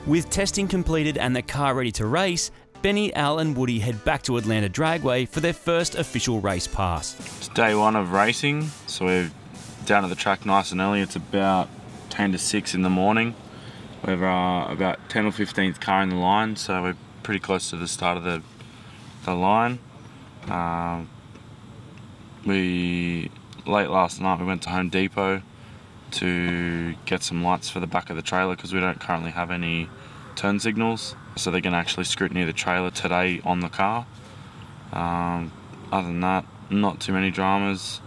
With testing completed and the car ready to race, Benny, Al and Woody head back to Atlanta Dragway for their first official race pass. It's day one of racing, so we're down at the track nice and early. It's about 10 to 6 in the morning. We're about 10 or 15th car in the line, so we're pretty close to the start of the line. Late last night we went to Home Depot to get some lights for the back of the trailer because we don't currently have any turn signals. So they're going to actually scrutiny the trailer today on the car. Other than that, not too many dramas.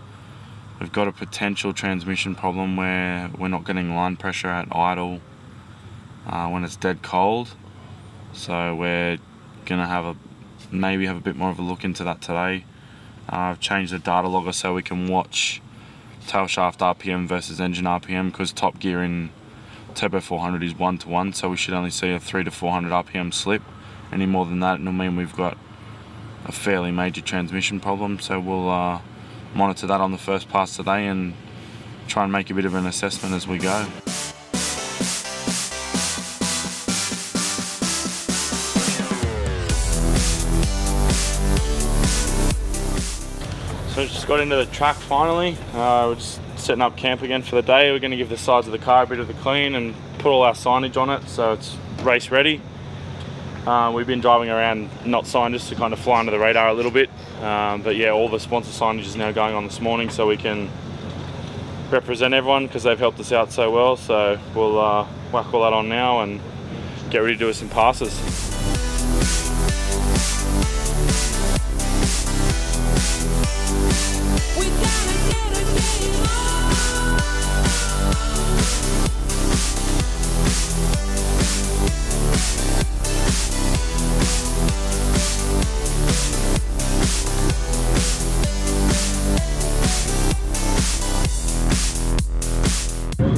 We've got a potential transmission problem where we're not getting line pressure at idle when it's dead cold. So we're going to maybe have a bit more of a look into that today. I've changed the data logger so we can watch tail shaft RPM versus engine RPM because top gear in Turbo 400 is 1-to-1, so we should only see a 300 to 400 RPM slip. Any more than that, it'll mean we've got a fairly major transmission problem. So we'll monitor that on the first pass today and try and make a bit of an assessment as we go. So just got into the track finally. We're just setting up camp again for the day. We're going to give the sides of the car a bit of the clean and put all our signage on it so it's race ready. We've been driving around not signed just to kind of fly under the radar a little bit. But yeah, all the sponsor signage is now going on this morning so we can represent everyone because they've helped us out so well. So we'll whack all that on now and get ready to do some passes.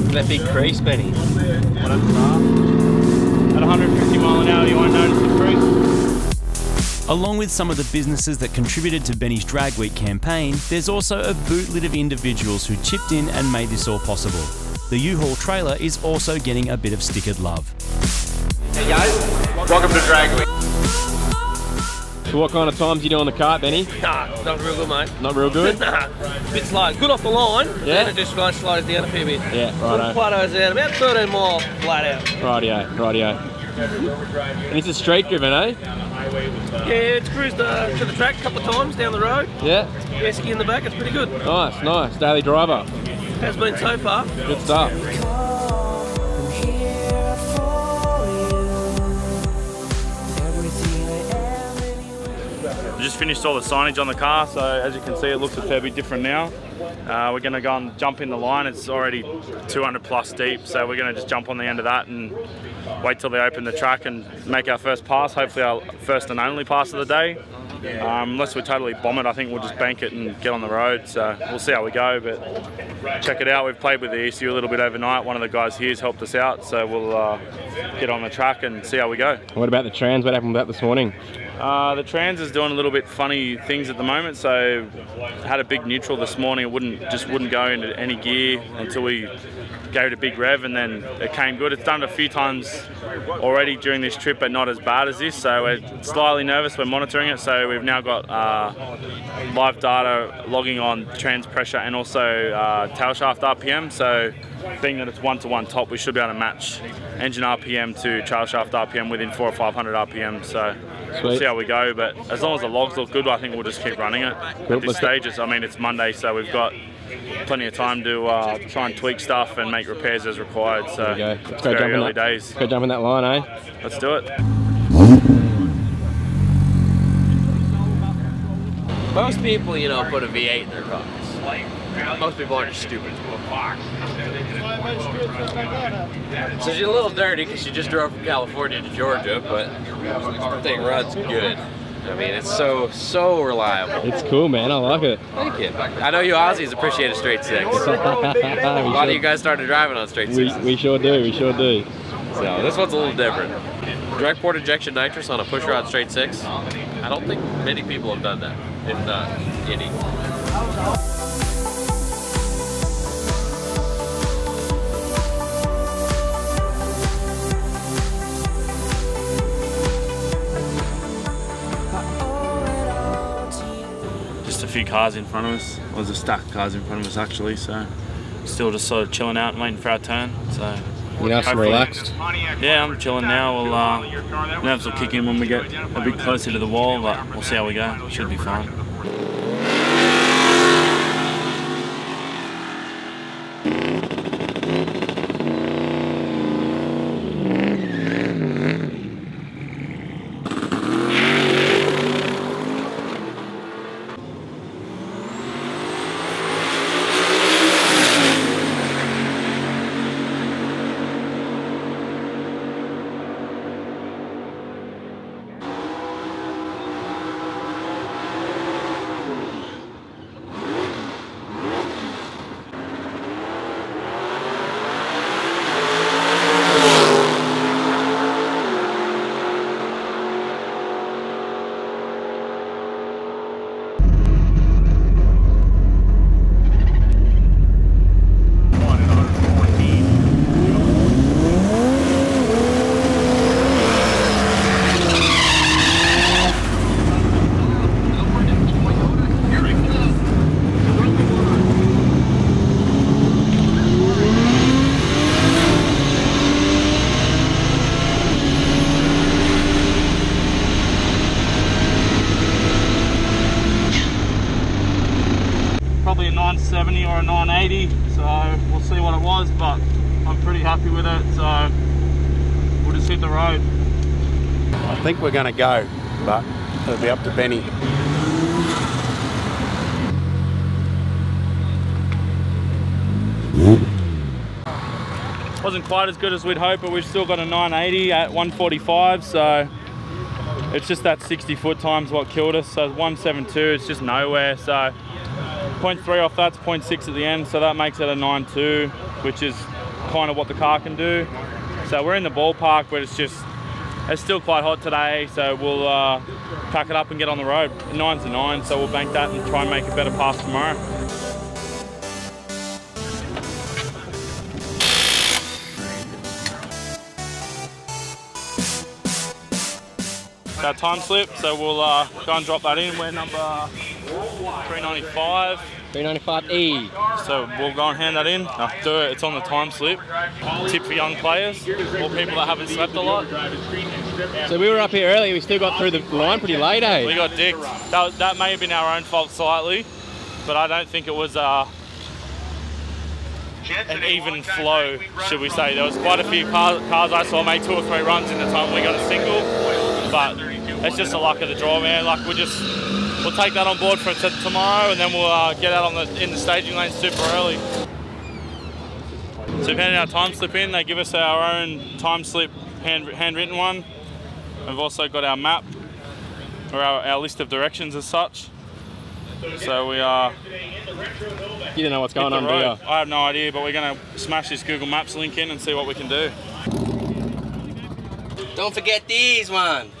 That big crease, Benny. At 150 mile an hour, you won't notice the crease. Along with some of the businesses that contributed to Benny's Dragweek campaign, there's also a bootlit of individuals who chipped in and made this all possible. The U-Haul trailer is also getting a bit of stickered love. Hey guys, welcome to Dragweek. So what kind of times you do on the kart, Benny? Nah, not real good, mate. Not real good? Nah, bit slow. Good off the line, yeah. Then it just slows down a fair bit. Yeah, righto. Plateaus out, about 13 mile flat out. Rightio, rightio. And it's a straight driven, eh? Yeah, it's cruised to the track a couple of times down the road. Yeah. Esky in the back, it's pretty good. Nice, nice. Daily driver. Has been so far. Good stuff. We just finished all the signage on the car, so as you can see it looks a fair bit different now. We're going to go and jump in the line. It's already 200 plus deep, so we're going to just jump on the end of that and wait till they open the track and make our first pass, hopefully our first and only pass of the day. Unless we totally bomb it, I think we'll just bank it and get on the road, so we'll see how we go, but check it out. We've played with the ECU a little bit overnight. One of the guys here has helped us out, so we'll get on the track and see how we go. What about the trans? What happened with that this morning? The trans is doing a little bit funny things at the moment, so had a big neutral this morning. It just wouldn't go into any gear until we gave it a big rev, and then it came good. It's done it a few times already during this trip, but not as bad as this, so we're slightly nervous. We're monitoring it, so we've now got live data logging on trans pressure and also tail shaft RPM, so being that it's 1-to-1 top, we should be able to match engine RPM to tail shaft RPM within 400 or 500 RPM, so we'll see how we go, but as long as the logs look good, I think we'll just keep running it at this stage. I mean, it's Monday, so we've got plenty of time to try and tweak stuff and make repairs as required, so it's very early days. Let's go jump in that line, eh? Let's do it. Most people, you know, put a V8 in their cars. Most people aren't stupid. So she's a little dirty because she just drove from California to Georgia, but the thing runs good. I mean, it's so reliable. It's cool, man. I like it. Thank you. I know you Aussies appreciate a straight six. A lot of you guys started driving on straight sixes. We sure do. We sure do. So this one's a little different. Direct port injection nitrous on a push rod straight six. I don't think many people have done that, if not any. few cars in front of us. There was a stack of cars in front of us actually, so still just sort of chilling out and waiting for our turn. So You nice and relaxed? Yeah, I'm chilling now. Nerves will kick in when we get a bit closer to the wall, but we'll see how we go. Should be fine. Probably a 970 or a 980, so we'll see what it was, but I'm pretty happy with it, so we'll just hit the road. I think we're going to go, but it'll be up to Benny. Wasn't quite as good as we'd hoped, but we've still got a 980 at 145, so it's just that 60 foot time's what killed us. So 172, it's just nowhere, so 0.3 off that's 0.6 at the end, so that makes it a 9.2, which is kind of what the car can do. So we're in the ballpark, but it's still quite hot today, so we'll pack it up and get on the road. 9's a 9, so we'll bank that and try and make a better pass tomorrow. Our time slip, so we'll go and drop that in. We're number 395. 395E. So we'll go and hand that in. It's on the time slip. Tip for young players or people that haven't slept a lot. So we were up here earlier, we still got through the line pretty late, eh? We got dicked. That may have been our own fault slightly, but I don't think it was an even flow, should we say. There was quite a few cars I saw make 2 or 3 runs in the time we got a single, but it's just the luck of the draw, man. Like we'll take that on board for tomorrow, and then we'll get out in the staging lane super early. So we've handed our time slip in. They give us our own time slip, handwritten one. We've also got our map, or our list of directions as such. So we are. You don't know what's going on, do you? I have no idea, but we're going to smash this Google Maps link in and see what we can do. Don't forget these ones.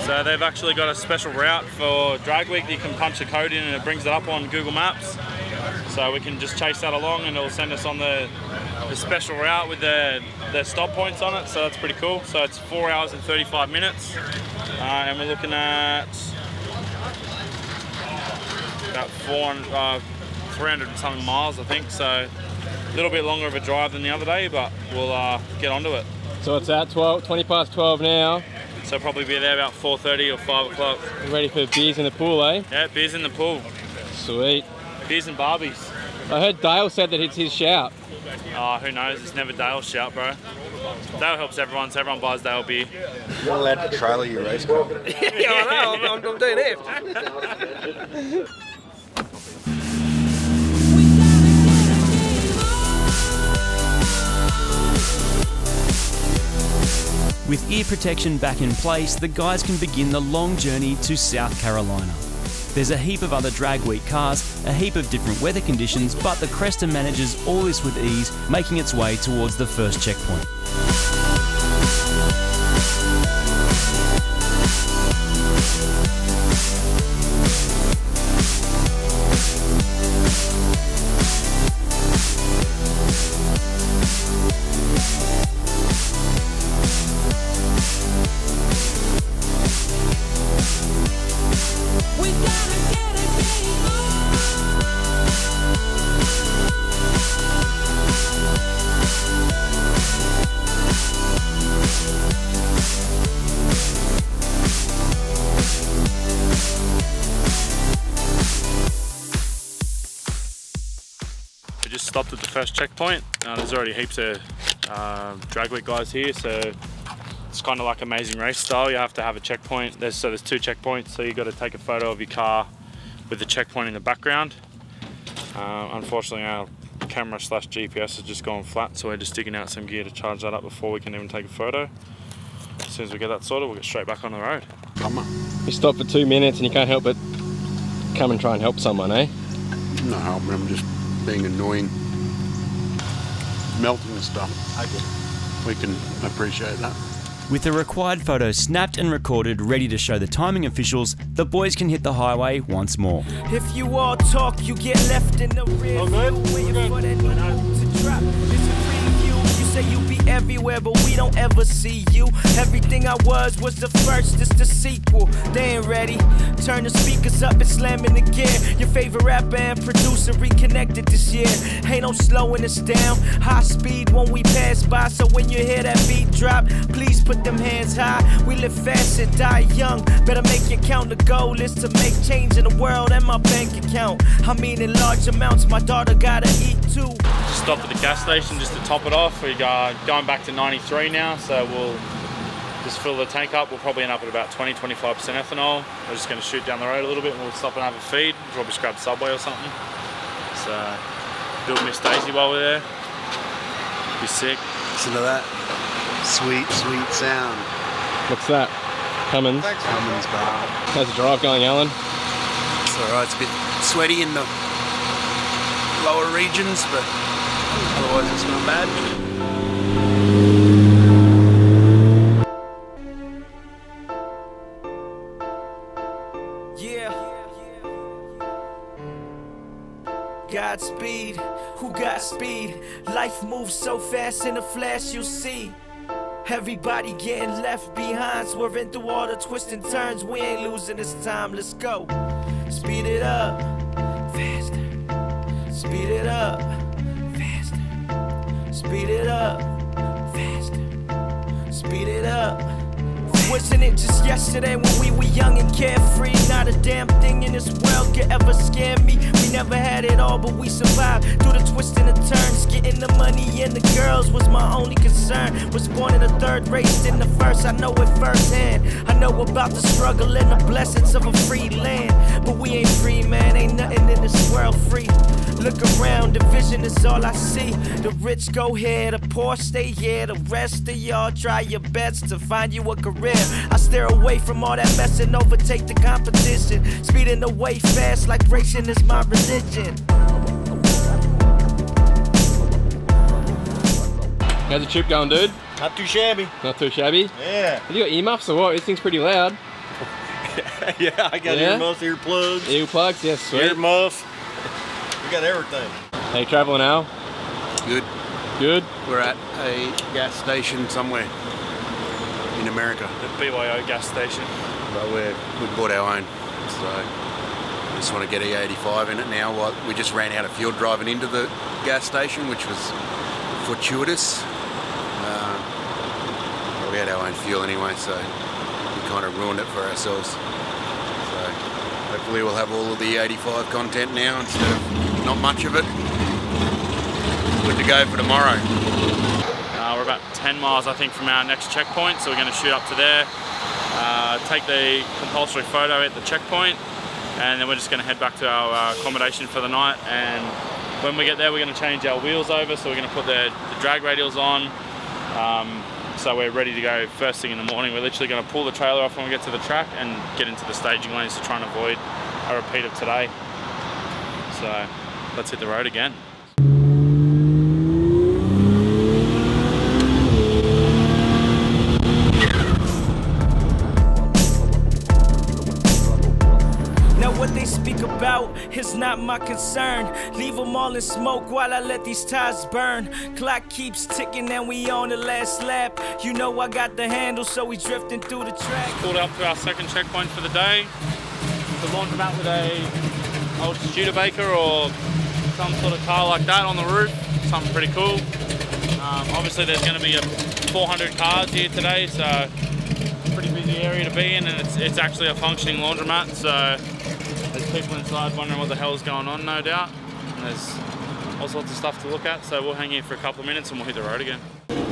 So they've actually got a special route for Dragweek that you can punch a code in and it brings it up on Google Maps. So we can just chase that along and it'll send us on the special route with the stop points on it. So that's pretty cool. So it's 4 hours and 35 minutes. And we're looking at about 300 and something miles, I think. So a little bit longer of a drive than the other day, but we'll get onto it. So it's at 20 past 12 now. So probably be there about 4:30 or 5 o'clock. Ready for beers in the pool, eh? Yeah, beers in the pool. Sweet. Beers and barbies. I heard Dale said that it's his shout. Oh, who knows? It's never Dale's shout, bro. Dale helps everyone, so everyone buys Dale beer. You're not allowed to trailer your race car. Yeah, I know. I'm doing it. With ear protection back in place, the guys can begin the long journey to South Carolina. There's a heap of other Dragweek cars, a heap of different weather conditions, but the Cresta manages all this with ease, making its way towards the first checkpoint. first checkpoint. There's already heaps of Dragweek guys here, so it's kind of like Amazing Race style. You have to have a checkpoint. There's 2 checkpoints, so you've got to take a photo of your car with the checkpoint in the background. Unfortunately, our camera/GPS has just gone flat, so we're just digging out some gear to charge that up before we can even take a photo. As soon as we get that sorted, we'll get straight back on the road. You stop for 2 minutes and you can't help but come and try and help someone, eh? No, I'm just being annoying. Melting the stuff. We can appreciate that. With the required photos snapped and recorded, ready to show the timing officials, the boys can hit the highway once more. If you all talk, you get left in the rear view, waiting for that new move to drop. It's a preview. You say you be everywhere, but we don't ever see you. Everything I was the first, it's the sequel. They ain't ready. Turn the speakers up and slam in the gear. Your favorite rapper and producer reconnected this year. Ain't no slowing us down. High speed when we pass by, so when you hear that beat drop, please put them hands high. We live fast and die young. Better make it count. The goal is to make change in the world and my bank account. I mean in large amounts, my daughter gotta eat too. Just stopped at the gas station just to top it off. We're going back to 93 now, so we'll just fill the tank up. We'll probably end up at about 20-25% ethanol. We're just going to shoot down the road a little bit and we'll stop and have a feed. Probably just grab Subway or something. So do a Miss Daisy while we're there. Be sick. Listen to that. Sweet, sweet sound. What's that? Cummins? Cummins Barra. How's the drive going, Alan? It's alright, it's a bit sweaty in the lower regions, but otherwise it's not bad. Godspeed, who got speed? Life moves so fast in a flash you see. Everybody getting left behind, swerving through all the twists and turns. We ain't losing this time, let's go. Speed it up, faster. Speed it up, faster. Speed it up, faster. Speed it up. Wasn't it just yesterday when we were young and carefree? Not a damn thing in this world could ever scare me. We never had it all, but we survived through the twists and the turns. Getting the money and the girls was my only concern. Was born in the third, raised in the first. I know it firsthand. I know about the struggle and the blessings of a free land. But we ain't free, man. Ain't nothing in this world free. Look around, the vision is all I see. The rich go here, the poor stay here. The rest of y'all try your best to find you a career. I steer away from all that mess and overtake the competition. Speeding away fast like racing is my religion. How's the trip going, dude? Not too shabby. Not too shabby? Yeah. Have you got earmuffs or what? This thing's pretty loud. Yeah, I got earmuffs, earplugs. Earplugs, yes, sweet. Earmuffs. We got everything. How you traveling now? Good. Good? We're at a gas station somewhere in America. The BYO gas station. But we bought our own, so just want to get E85 in it now. We just ran out of fuel driving into the gas station, which was fortuitous. We had our own fuel anyway, so we kind of ruined it for ourselves. So hopefully we'll have all of the E85 content now instead of not much of it. Good to go for tomorrow. We're about 10 miles, I think, from our next checkpoint, so we're going to shoot up to there, take the compulsory photo at the checkpoint, and then we're just going to head back to our accommodation for the night. And when we get there, we're going to change our wheels over, so we're going to put the drag radials on, so we're ready to go first thing in the morning. We're literally going to pull the trailer off when we get to the track and get into the staging lanes to try and avoid a repeat of today. So let's hit the road again. What they speak about is not my concern. Leave them all in smoke while I let these tires burn. Clock keeps ticking and we on the last lap. You know I got the handle, so we drifting through the track. Pulled up to our second checkpoint for the day. The laundromat with a old Studebaker or some sort of car like that on the roof. Something pretty cool. Obviously there's going to be 400 cars here today, so pretty busy area to be in, and it's actually a functioning laundromat, so there's people inside wondering what the hell's going on, no doubt. And there's all sorts of stuff to look at. So we'll hang here for a couple of minutes and we'll hit the road again.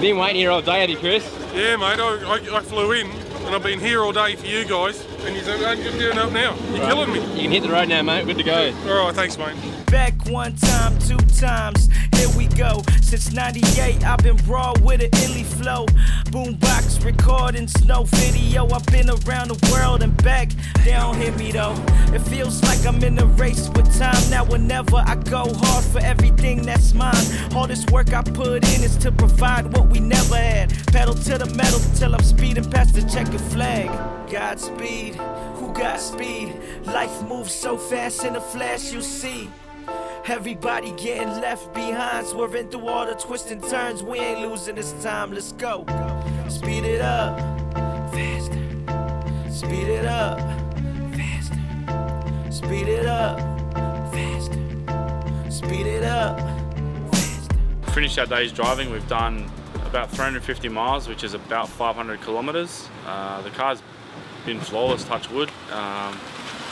Been waiting here all day, have you, Chris? Yeah, mate. I flew in and I've been here all day for you guys, and you're doing up now. You're killing me. You can hit the road now, mate. Good to go. All right, thanks, mate. Back one time, two times, here we go. Since 98, I've been raw with an illy flow. Boombox recording, snow video. I've been around the world and back. They don't hear me though. It feels like I'm in a race with time. Now whenever I go hard for everything that's mine. All this work I put in is to provide what we never had. Pedal to the metal till I'm speeding past the checkered flag. Godspeed, who got speed? Life moves so fast in a flash you see. Everybody getting left behind, swerving through all the twists and turns. We ain't losing this time, let's go. Speed it up, faster. Speed it up, faster. Speed it up, faster. Speed it up, faster. Finished our day's driving. We've done about 350 miles, which is about 500 kilometers. The car's been flawless, touch wood.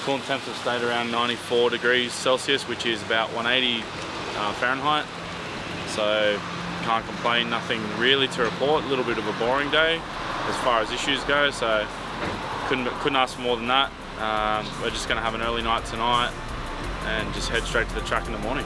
Coolant temps have stayed around 94 degrees Celsius, which is about 180 Fahrenheit. So can't complain, nothing really to report. A little bit of a boring day as far as issues go, so couldn't ask for more than that. We're just going to have an early night tonight and just head straight to the track in the morning.